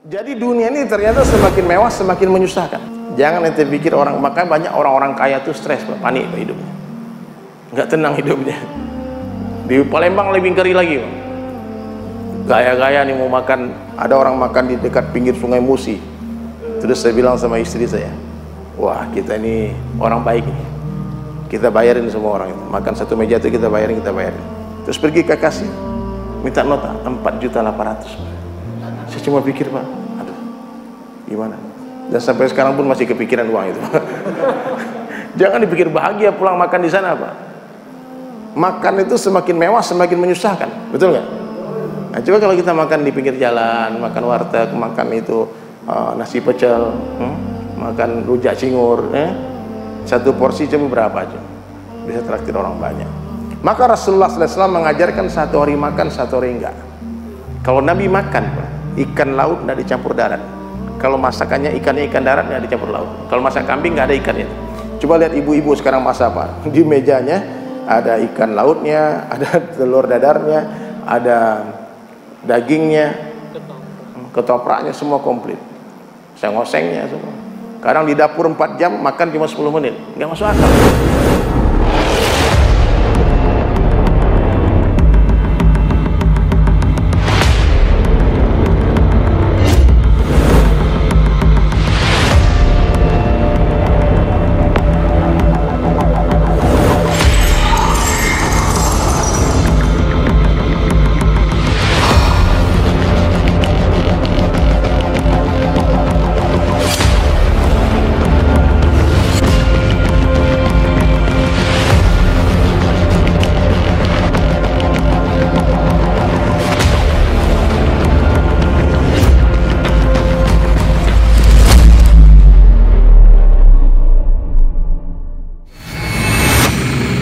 Jadi dunia ini ternyata semakin mewah semakin menyusahkan. Jangan ente pikir orang, makanya banyak orang-orang kaya tuh stres, panik hidupnya, nggak tenang hidupnya. Di Palembang lebih ngeri lagi, Bang. Gaya-gaya nih mau makan, ada orang makan di dekat pinggir Sungai Musi. Terus saya bilang sama istri saya, wah kita ini orang baik nih, kita bayarin semua orang itu. Makan satu meja itu kita bayarin. Terus pergi ke kasir, minta nota 4.800.000. Saya cuma pikir, Pak, aduh, gimana? Dan sampai sekarang pun masih kepikiran uang itu. Jangan dipikir bahagia pulang makan di sana, Pak. Makan itu semakin mewah semakin menyusahkan, betul nggak? Nah, coba kalau kita makan di pinggir jalan, makan warteg, makan itu nasi pecel, makan rujak cingur, satu porsi cuma berapa aja, bisa traktir orang banyak. Maka Rasulullah SAW mengajarkan satu hari makan, satu hari enggak. Kalau Nabi makan, Pak, ikan laut tidak dicampur darat. Kalau masakannya ikan darat tidak dicampur laut. Kalau masak kambing nggak ada ikannya. Coba lihat ibu-ibu sekarang masak apa? Di mejanya ada ikan lautnya, ada telur dadarnya, ada dagingnya, ketopraknya, semua komplit. Seng-osengnya semua. Kadang di dapur 4 jam makan cuma 10 menit, nggak masuk akal.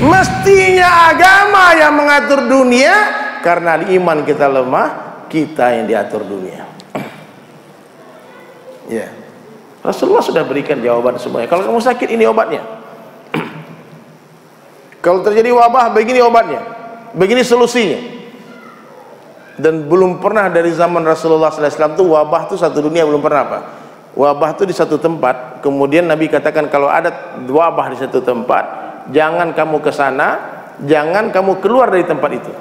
Mestinya agama yang mengatur dunia, karena iman kita lemah, kita yang diatur dunia. Ya, Rasulullah sudah berikan jawaban semuanya. Kalau kamu sakit, ini obatnya. Kalau terjadi wabah, begini obatnya, begini solusinya. Dan belum pernah dari zaman Rasulullah SAW itu wabah itu satu dunia, belum pernah, Pak. Wabah itu di satu tempat, kemudian Nabi katakan kalau ada wabah di satu tempat, jangan kamu ke sana, jangan kamu keluar dari tempat itu.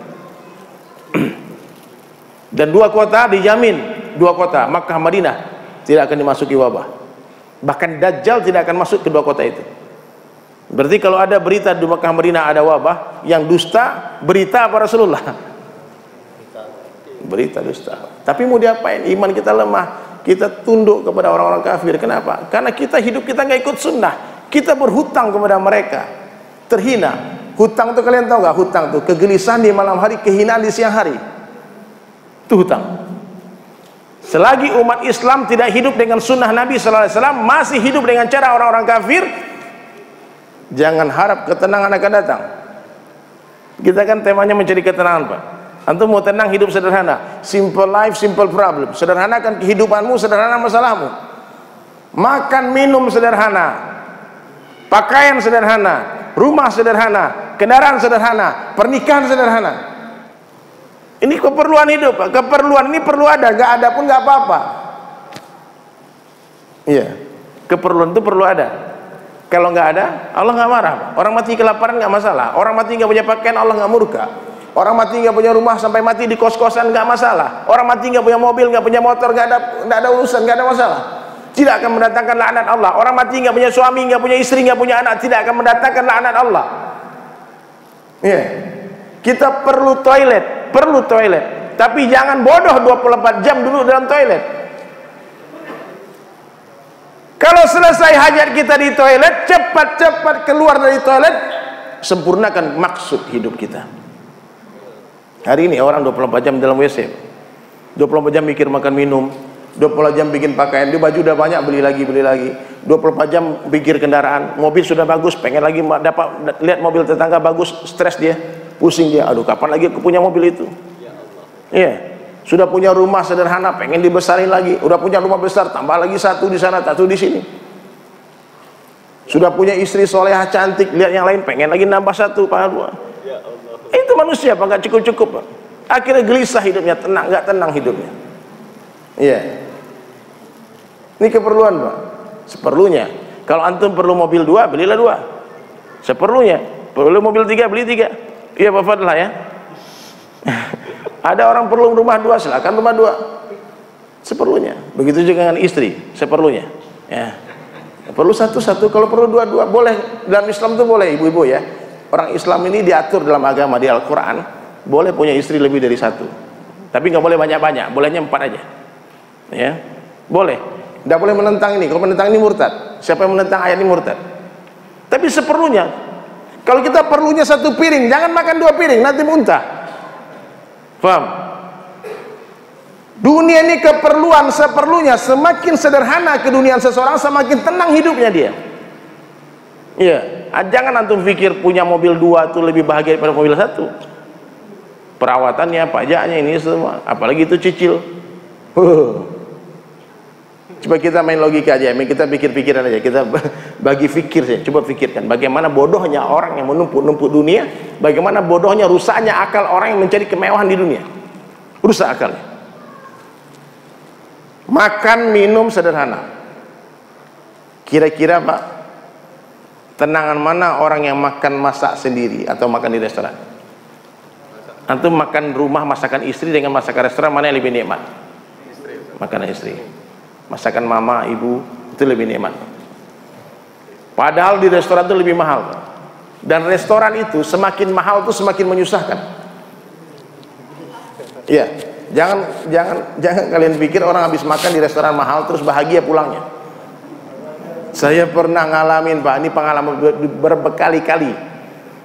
Dan 2 kota dijamin, 2 kota Makkah Madinah tidak akan dimasuki wabah. Bahkan Dajjal tidak akan masuk ke 2 kota itu. Berarti kalau ada berita di Makkah Madinah ada wabah, yang dusta berita apa Rasulullah? Berita dusta. Tapi mau diapain? Iman kita lemah, kita tunduk kepada orang-orang kafir. Kenapa? Karena kita hidup kita nggak ikut sunnah. Kita berhutang kepada mereka, terhina. Hutang tuh kalian tahu nggak? Hutang tuh kegelisahan di malam hari, kehinaan di siang hari. Itu hutang. Selagi umat Islam tidak hidup dengan sunnah Nabi SAW, masih hidup dengan cara orang-orang kafir, jangan harap ketenangan akan datang. Kita kan temanya mencari ketenangan, Pak. Antum mau tenang, hidup sederhana. Simple life, simple problem. Sederhanakan kehidupanmu, sederhana masalahmu. Makan minum sederhana, pakaian sederhana, rumah sederhana, kendaraan sederhana, pernikahan sederhana. Ini keperluan hidup, Pak. Keperluan ini perlu ada, nggak ada pun nggak apa-apa. Iya, keperluan itu perlu ada. Kalau nggak ada, Allah nggak marah, Pak. Orang mati kelaparan nggak masalah. Orang mati nggak punya pakaian, Allah nggak murka. Orang mati nggak punya rumah sampai mati di kos-kosan nggak masalah. Orang mati nggak punya mobil, nggak punya motor, nggak ada urusan, nggak ada masalah. Tidak akan mendatangkan laknat Allah. Orang mati nggak punya suami, nggak punya istri, nggak punya anak, tidak akan mendatangkan laknat Allah. Ya, kita perlu toilet, tapi jangan bodoh 24 jam dulu dalam toilet. Kalau selesai hajat kita di toilet, cepat-cepat keluar dari toilet, sempurnakan maksud hidup kita. Hari ini orang 24 jam dalam WC, 24 jam mikir makan minum, 24 jam bikin pakaian, dia baju udah banyak beli lagi, 24 jam pikir kendaraan, mobil sudah bagus, pengen lagi dapat lihat mobil tetangga bagus, stres dia, pusing dia, aduh kapan lagi aku punya mobil itu. Iya, sudah punya rumah sederhana, pengen dibesarin lagi, udah punya rumah besar, tambah lagi satu di sana, satu di sini. Sudah punya istri solehah cantik, lihat yang lain, pengen lagi nambah satu, pahal dua. Itu manusia, Pak, nggak cukup-cukup, Pak. Akhirnya gelisah hidupnya, nggak tenang hidupnya. Iya. Ini keperluan Pak, seperlunya. Kalau antum perlu mobil 2, belilah 2. Seperlunya. Perlu mobil 3, beli 3. Iya Pak Fadlah ya. Ada orang perlu rumah 2, silakan rumah 2. Seperlunya. Begitu juga dengan istri, seperlunya. Ya. Perlu satu-satu, kalau perlu 2-2 boleh. Dalam Islam itu boleh ibu-ibu ya. Orang Islam ini diatur dalam agama di Al-Quran, boleh punya istri lebih dari 1. Tapi nggak boleh banyak-banyak, bolehnya 4 aja. Ya, boleh. Nggak boleh menentang ini. Kalau menentang ini murtad. Siapa yang menentang ayat ini murtad. Tapi seperlunya. Kalau kita perlunya 1 piring, jangan makan 2 piring, nanti muntah. Paham? Dunia ini keperluan seperlunya. Semakin sederhana keduniaan seseorang, semakin tenang hidupnya dia. Iya, jangan antum pikir punya mobil 2 itu lebih bahagia daripada mobil 1. Perawatannya, pajaknya, ini semua. Apalagi itu cicil. Coba kita main logika aja, kita pikir-pikiran aja, kita bagi fikir saja. Coba pikirkan bagaimana bodohnya orang yang menumpuk-numpuk dunia, bagaimana bodohnya, rusaknya akal orang yang mencari kemewahan di dunia. Rusak akalnya. Makan minum sederhana. Kira-kira Pak, tenangan mana orang yang makan masak sendiri atau makan di restoran? Antum makan rumah masakan istri dengan masakan restoran, mana yang lebih nikmat? Makanan istri. Masakan mama, ibu itu lebih nikmat. Padahal di restoran itu lebih mahal. Dan restoran itu semakin mahal itu semakin menyusahkan. Iya, jangan kalian pikir orang habis makan di restoran mahal terus bahagia pulangnya. Saya pernah ngalamin Pak, ini pengalaman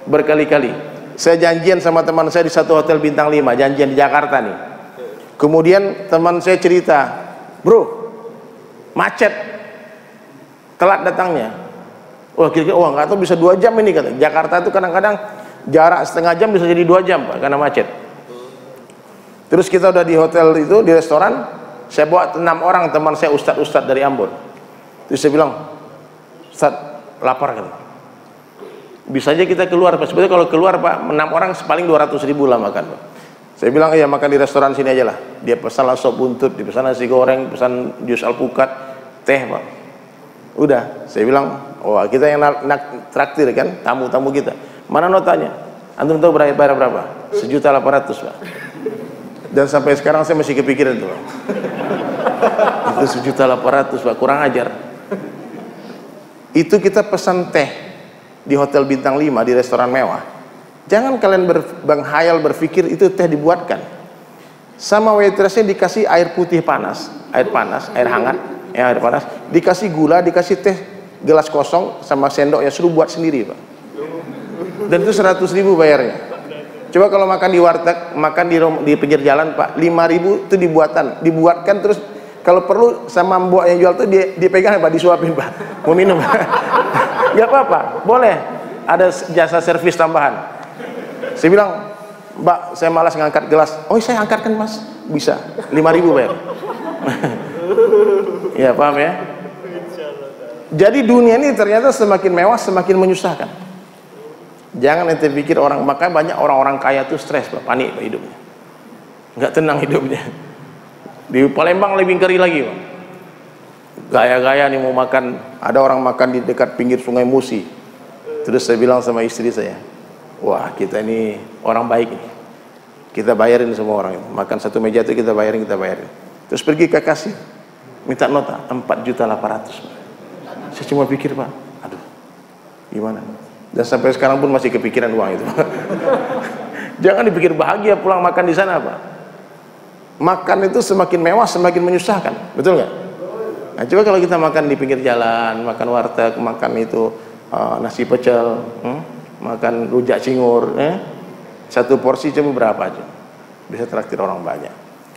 berkali-kali. Saya janjian sama teman saya di satu hotel bintang 5, janjian di Jakarta nih. Kemudian teman saya cerita, bro, macet, telat datangnya. Wah, kira-kira nggak tahu bisa 2 jam ini kata. Jakarta itu kadang-kadang jarak setengah jam bisa jadi 2 jam Pak, karena macet. Terus kita udah di hotel itu, di restoran, saya bawa 6 orang teman saya, ustadz dari Ambon. Terus saya bilang, Ustadz, lapar kan? Bisa aja kita keluar Pak. Sebetulnya kalau keluar Pak, 6 orang paling 200.000 lah makan Pak. Saya bilang, iya makan di restoran sini aja lah. Dia pesan sop buntut, dipesan nasi goreng, pesan jus alpukat, teh Pak. Udah, saya bilang, oh kita yang traktir kan, tamu-tamu kita. Mana notanya? Antum tahu bayar berapa? 1.800.000 Pak. Dan sampai sekarang saya masih kepikiran tuh Pak. Itu 1.800.000 Pak, kurang ajar. Itu kita pesan teh di hotel bintang 5, di restoran mewah. Jangan kalian berhayal berpikir itu teh dibuatkan. Sama waitressnya dikasih air putih panas, air hangat, ya air panas, dikasih gula, dikasih teh gelas kosong sama sendok, ya suruh buat sendiri Pak. Dan itu 100.000 bayarnya. Coba kalau makan di warteg, makan di pinggir jalan Pak, 5.000 itu dibuatkan terus kalau perlu sama mbok yang jual tuh dipegang Pak, disuapin Pak, mau minum. Gak apa-apa, boleh ada jasa servis tambahan. Saya bilang, Mbak, saya malas ngangkat gelas. Oh, saya angkatkan Mas, bisa 5.000 bayar. Ya paham ya. Jadi dunia ini ternyata semakin mewah semakin menyusahkan. Jangan ente pikir orang, makanya banyak orang-orang kaya itu stres Pak, panik Pak hidupnya, nggak tenang hidupnya. Di Palembang lebih ngeri lagi Pak. Gaya-gaya nih mau makan, ada orang makan di dekat pinggir Sungai Musi. Terus saya bilang sama istri saya, wah kita ini orang baik nih, kita bayarin semua orang itu. Makan satu meja itu kita bayarin. Terus pergi ke kasir, minta nota 4.800.000. Saya cuma pikir Pak, aduh gimana. Dan sampai sekarang pun masih kepikiran uang itu. Jangan dipikir bahagia pulang makan di sana Pak. Makan itu semakin mewah semakin menyusahkan, betul nggak? Nah, coba kalau kita makan di pinggir jalan, makan warteg, makan itu nasi pecel, makan rujak cingur, satu porsi cuma berapa aja, bisa traktir orang banyak.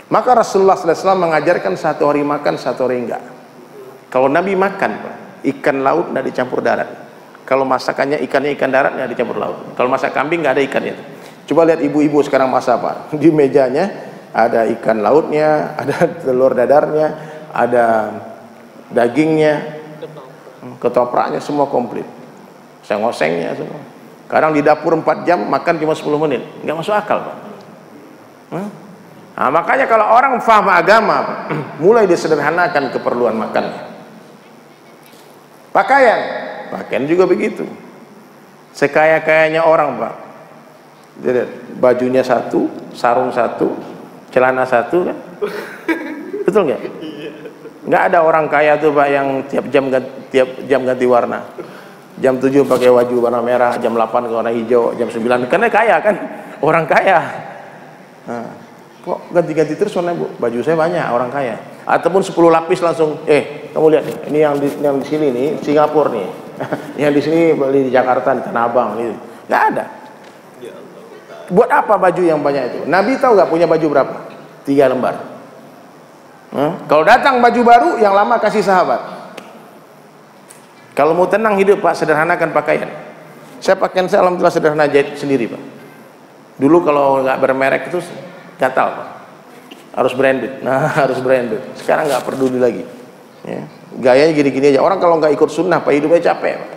Maka Rasulullah SAW mengajarkan 1 hari makan, 1 hari enggak. Kalau Nabi makan Pak, ikan laut nggak dicampur darat. Kalau masakannya ikannya ikan darat nggak dicampur laut. Kalau masak kambing nggak ada ikannya. Coba lihat ibu-ibu sekarang masak Pak, di mejanya ada ikan lautnya, ada telur dadarnya, ada dagingnya, ketopraknya, semua komplit, seng-osengnya semua. Kadang di dapur 4 jam makan cuma 10 menit, nggak masuk akal Pak. Nah, makanya kalau orang paham agama mulai disederhanakan keperluan makannya. Pakaian juga begitu. Sekaya-kayanya orang, Pak, bajunya satu, sarung satu, celana satu, kan? Betul nggak? Nggak ada orang kaya tuh, Pak, yang tiap jam ganti warna. Jam 7 pakai baju warna merah, jam 8 ke warna hijau, jam 9, karena kaya kan, orang kaya. Nah, kok ganti-ganti terus warna, Bu? Baju saya banyak, orang kaya. Ataupun 10 lapis langsung, kamu lihat nih, ini yang di sini nih, Singapura nih. Yang di sini beli di Jakarta, di Tanah Abang nih. Nggak ada. Buat apa baju yang banyak itu? Nabi tahu nggak punya baju berapa? 3 lembar. Kalau datang baju baru, yang lama kasih sahabat. Kalau mau tenang hidup, Pak, sederhanakan pakaian. Pakaian saya alhamdulillah sederhana, jahit sendiri, Pak. Dulu kalau nggak bermerek itu gatal, Pak. Harus branded. Nah, harus branded. Sekarang nggak peduli lagi. Ya. Gayanya gini-gini aja. Orang kalau nggak ikut sunnah, Pak, hidupnya capek, Pak.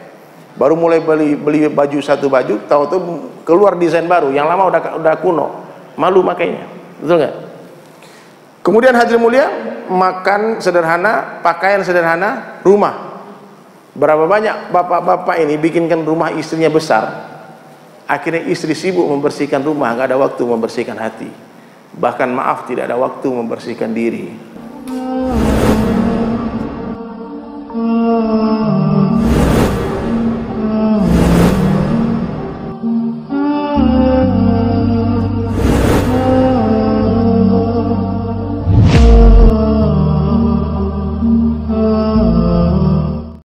Baru mulai beli baju satu baju, tahu-tahu keluar desain baru, yang lama udah kuno, malu makainya. Betul nggak? Kemudian hadirin mulia, makan sederhana, pakaian sederhana, rumah. Berapa banyak bapak-bapak ini bikinkan rumah istrinya besar, akhirnya istri sibuk membersihkan rumah, nggak ada waktu membersihkan hati. Bahkan maaf, tidak ada waktu membersihkan diri.